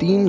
3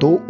2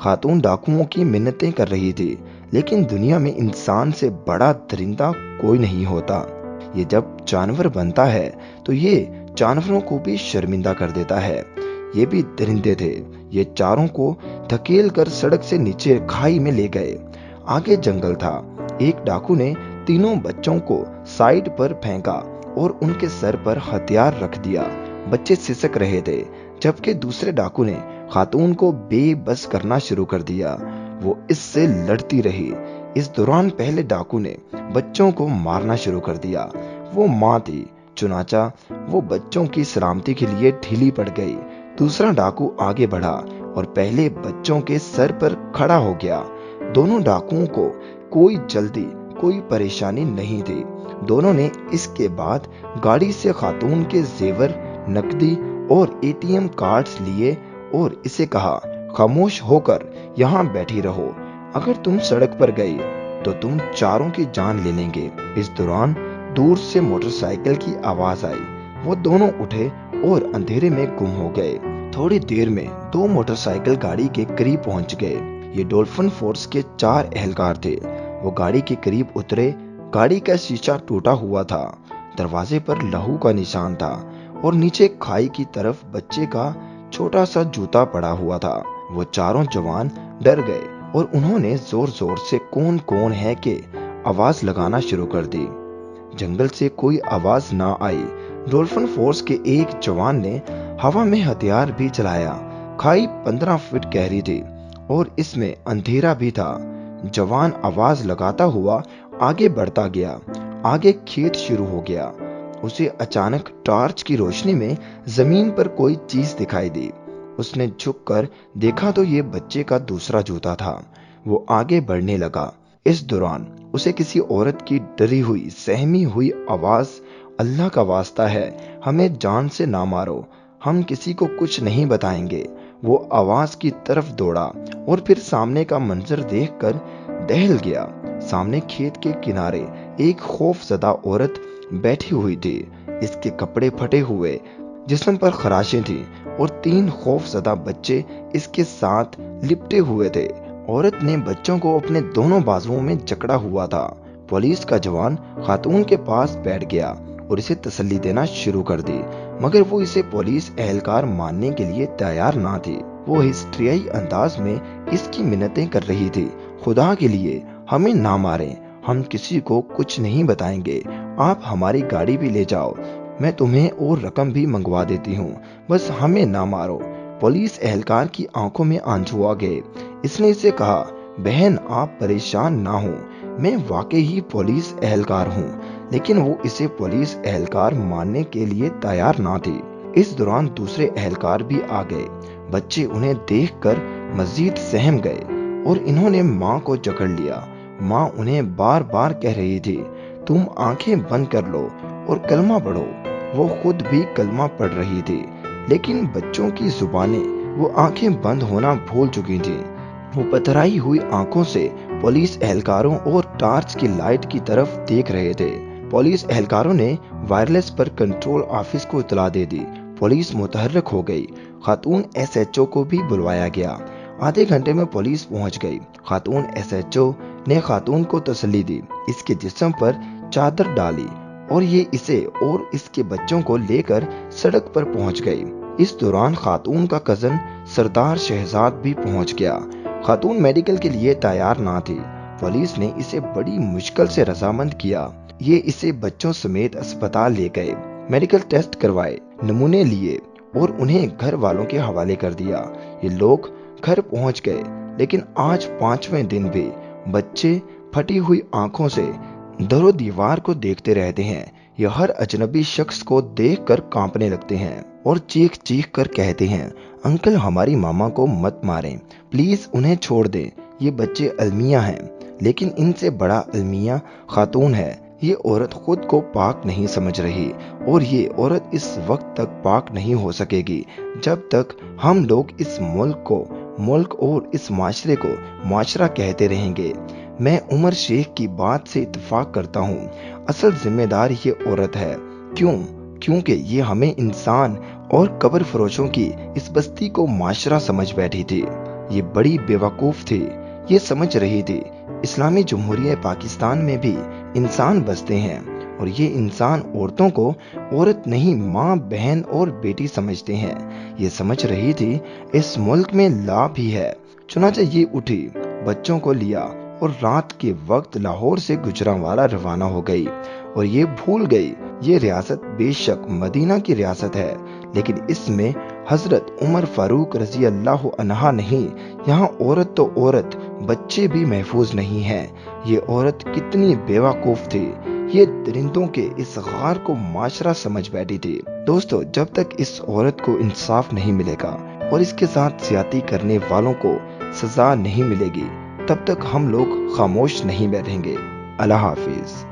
خاتون ڈاکوؤں کی منتیں کر رہی تھی، لیکن دنیا میں انسان سے بڑا درندہ کوئی نہیں ہوتا۔ یہ جب جانور بنتا ہے تو یہ جانوروں کو بھی شرمندہ کر دیتا ہے۔ یہ بھی درندے تھے۔ یہ چاروں کو دھکیل کر سڑک سے نیچے کھائی میں لے گئے۔ آگے جنگل تھا۔ ایک ڈاکو نے تینوں بچوں کو سائیڈ پر پھینکا اور ان کے سر پر ہتھیار رکھ دیا۔ بچے سسک رہے تھے، جبکہ دوسرے ڈاکو نے خاتون کو بے بس کرنا شروع کر دیا۔ وہ اس سے لڑتی رہی۔ اس دوران پہلے ڈاکو نے بچوں کو مارنا شروع کر دیا۔ وہ ماں تھی، چنانچہ وہ بچوں کی سلامتی کے لیے ڈھیلی پڑ گئی۔ دوسرا ڈاکو آگے بڑھا اور پہلے بچوں کے سر پر کھڑا ہو گیا۔ دونوں ڈاکوؤں کو کوئی جلدی، کوئی پریشانی نہیں تھی۔ دونوں نے اس کے بعد گاڑی سے خاتون کے زیور، نقدی اور ATM کارڈز لیے اور اسے کہا، خاموش ہو کر یہاں بیٹھی رہو، اگر تم سڑک پر گئی تو تم چاروں کی جان لے لیں گے۔ اس دوران دور سے موٹر سائیکل کی آواز آئی۔ وہ دونوں اٹھے اور اندھیرے میں گم ہو گئے۔ تھوڑی دیر میں دو موٹر سائیکل گاڑی کے قریب پہنچ گئے۔ یہ ڈولفن فورس کے 4 اہلکار تھے۔ وہ گاڑی کے قریب اترے۔ گاڑی کا شیشہ ٹوٹا ہوا تھا، دروازے پر لہو کا نشان تھا اور نیچے کھائی کی طرف بچے کا چھوٹا سا جوتا پڑا ہوا تھا۔ وہ چاروں جوان ڈر گئے اور انہوں نے زور زور سے کون کون ہے کہ آواز لگانا شروع کر دی۔ جنگل سے کوئی آواز نہ آئی۔ ڈولفن فورس کے ایک جوان نے ہوا میں ہتھیار بھی چلایا۔ کھائی 15 فٹ گہری تھی اور اس میں اندھیرا بھی تھا۔ جوان آواز لگاتا ہوا آگے بڑھتا گیا۔ آگے کھیت شروع ہو گیا۔ اسے اچانک ٹارچ کی روشنی میں زمین پر کوئی چیز دکھائی دی۔ اس نے جھک کر دیکھا تو یہ بچے کا دوسرا جوتا تھا۔ وہ آگے بڑھنے لگا۔ اس دوران اسے کسی عورت کی ڈری ہوئی، سہمی ہوئی آواز، اللہ کا واسطہ ہے ہمیں جان سے نہ مارو، ہم کسی کو کچھ نہیں بتائیں گے۔ وہ آواز کی طرف دوڑا اور پھر سامنے کا منظر دیکھ کر دہل گیا۔ سامنے کھیت کے کنارے ایک خوف زدہ عورت بیٹھی ہوئی تھی۔ اس کے کپڑے پھٹے ہوئے، جسم پر خراشیں تھیں اور 3 خوف زدہ بچے اس کے ساتھ لپٹے ہوئے تھے۔ عورت نے بچوں کو اپنے دونوں بازوؤں میں جکڑا ہوا تھا۔ پولیس کا جوان خاتون کے پاس بیٹھ گیا اور اسے تسلی دینا شروع کر دی، مگر وہ اسے پولیس اہلکار ماننے کے لیے تیار نہ تھی۔ وہ ہسٹریائی انداز میں اس کی منتیں کر رہی تھی، خدا کے لیے ہمیں نہ ماریں، ہم کسی کو کچھ نہیں بتائیں گے، آپ ہماری گاڑی بھی لے جاؤ، میں تمہیں اور رقم بھی منگوا دیتی ہوں، بس ہمیں نہ مارو۔ پولیس اہلکار کی آنکھوں میں آنسو آ گئے۔ اس نے اسے کہا، بہن آپ پریشان نہ ہوں، میں واقعی ہی پولیس اہلکار ہوں، لیکن وہ اسے پولیس اہلکار ماننے کے لیے تیار نہ تھی۔ اس دوران دوسرے اہلکار بھی آ گئے۔ بچے انہیں دیکھ کر مزید سہم گئے اور انہوں نے ماں کو جکڑ لیا۔ ماں انہیں بار بار کہہ رہی تھی، تم آنکھیں بند کر لو اور کلمہ پڑھو۔ وہ خود بھی کلمہ پڑھ رہی تھی، لیکن بچوں کی زبانیں وہ آنکھیں بند ہونا بھول چکی تھیں۔ وہ پتھرائی ہوئی آنکھوں سے پولیس اہلکاروں اور ٹارچ کی لائٹ کی طرف دیکھ رہے تھے۔ پولیس اہلکاروں نے وائرلیس پر کنٹرول آفس کو اطلاع دے دی۔ پولیس متحرک ہو گئی۔ خاتون SHO کو بھی بلوایا گیا۔ آدھے گھنٹے میں پولیس پہنچ گئی۔ خاتون SHO نے خاتون کو تسلی دی، اس کے جسم پر چادر ڈالی اور یہ اسے اور اس کے بچوں کو لے کر سڑک پر پہنچ گئی۔ اس دوران خاتون کا کزن سردار شہزاد بھی پہنچ گیا۔ خاتون میڈیکل کے لیے تیار نہ تھی۔ پولیس نے اسے بڑی مشکل سے رضامند کیا۔ یہ اسے بچوں سمیت اسپتال لے گئے، میڈیکل ٹیسٹ کروائے، نمونے لیے اور انہیں گھر والوں کے حوالے کر دیا۔ یہ لوگ گھر پہنچ گئے، لیکن آج 5ویں دن بھی بچے پھٹی ہوئی آنکھوں سے در و دیوار کو دیکھتے رہتے ہیں۔ یہ ہر اجنبی شخص کو دیکھ کر کانپنے لگتے ہیں اور چیخ چیخ کر کہتے ہیں، انکل ہماری ماما کو مت ماریں، پلیز انہیں چھوڑ دیں، یہ بچے المیہ ہیں۔ لیکن ان سے بڑا المیہ خاتون ہے۔ یہ عورت خود کو پاک نہیں سمجھ رہی اور یہ عورت اس وقت تک پاک نہیں ہو سکے گی جب تک ہم لوگ اس ملک کو ملک اور اس معاشرے کو معاشرہ کہتے رہیں گے۔ میں عمر شیخ کی بات سے اتفاق کرتا ہوں، اصل ذمہ دار یہ عورت ہے۔ کیونکہ یہ ہمیں انسان اور قبر فروشوں کی اس بستی کو معاشرہ سمجھ بیٹھی تھی۔ یہ بڑی بیوقوف تھی، یہ سمجھ رہی تھی اسلامی جمہوریہ پاکستان میں بھی انسان بستے ہیں اور یہ انسان عورتوں کو عورت نہیں ماں، بہن اور بیٹی سمجھتے ہیں۔ یہ سمجھ رہی تھی اس ملک میں لا بھی ہے۔ چنانچہ یہ اٹھی، بچوں کو لیا اور رات کے وقت لاہور سے گجرانوالہ روانہ ہو گئی، اور یہ بھول گئی یہ ریاست بے شک مدینہ کی ریاست ہے، لیکن اس میں حضرت عمر فاروق رضی اللہ عنہ نہیں۔ یہاں عورت تو عورت، بچے بھی محفوظ نہیں ہیں۔ یہ عورت کتنی بیوقوف تھی، یہ درندوں کے اس غار کو معاشرہ سمجھ بیٹھی تھی۔ دوستو، جب تک اس عورت کو انصاف نہیں ملے گا اور اس کے ساتھ زیادتی کرنے والوں کو سزا نہیں ملے گی، تب تک ہم لوگ خاموش نہیں بیٹھیں گے۔ اللہ حافظ۔